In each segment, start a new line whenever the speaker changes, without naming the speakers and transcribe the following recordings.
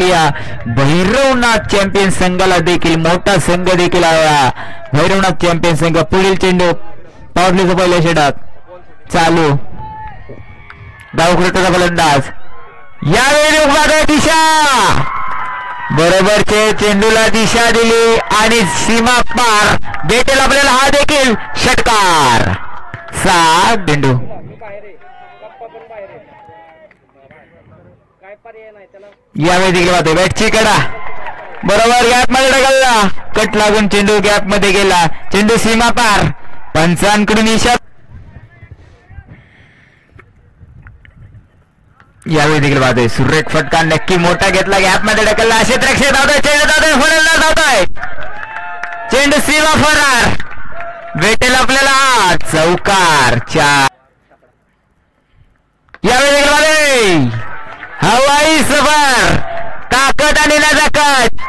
या भैरवनाथ चॅम्पियन संघाला देखील मोठा संघ देखील आला. भैरवनाथ चॅम्पियन संघ पुढील चेंडू पावडलीचा पहिल्या षटक चालू. डावकृतचा फलंदाज यावेळी दिशा बरोबरचे चेंडूला दिशा दिली आणि सीमा पार भेटेल आपल्याला हा देखील षटकार. 7 चेंडू यावेळी देखील पाहतोय बॅटची कडा बरोबर गॅप मध्ये ढकलला. कट लागून चेंडू गॅप मध्ये गेला. चेंडू सीमा पार. पंचांकडून इशारा. यावेळी देखील पाहतोय सुरेख फटका नक्की मोठा घेतला. गॅप मध्ये ढकलला. क्षेत्ररक्षक धावतोय. चेंडू धावतोय. फलंदाज धावतोय. चेंडू सीमा फरार. भेटेल आपल्याला चौकार. 4 यावेळी देखील पाहतोय हवाई सफर ताकद आणि नजाकत.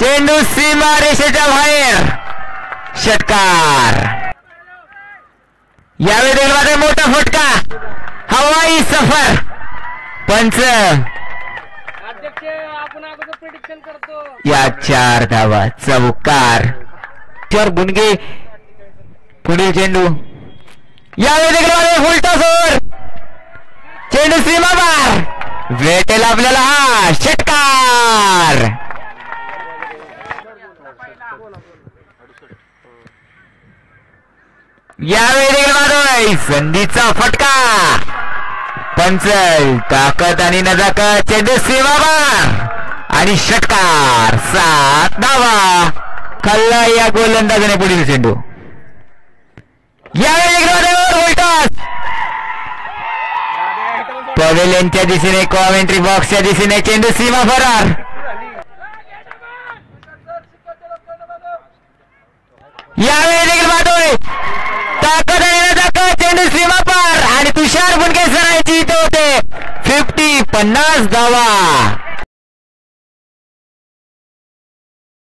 चेंडू सीमा रेषेच्या बाहेर षटकार. यावेळी देखील मोठा फटका हवाई सफर. पंच या 4 धावा चौकार. 4 गुणगे. पुढील चेंडू यावेळी देखील उलटा जोर. चेंडू सीमा पार. भेटेल आपल्याला हा षटकार. यावेळी देखील संधीचा फटका. पंच ताकद आणि नजाकत. चेंडू सीमा पार आणि षटकार. 7 धावा खाल्ला या गोलंदाजाने. पुढील चेंडू यावेळी उलटास. पवेलियनच्या दिशेने कॉमेंट्री बॉक्सच्या दिशेने चेंडू सीमा फरार. यावेळी देखील पाहतोय ताकद आणि नजाकत. चेंडू सीमा पार आणि तुषार बुनके सरायची इथे होते. 50 धावा.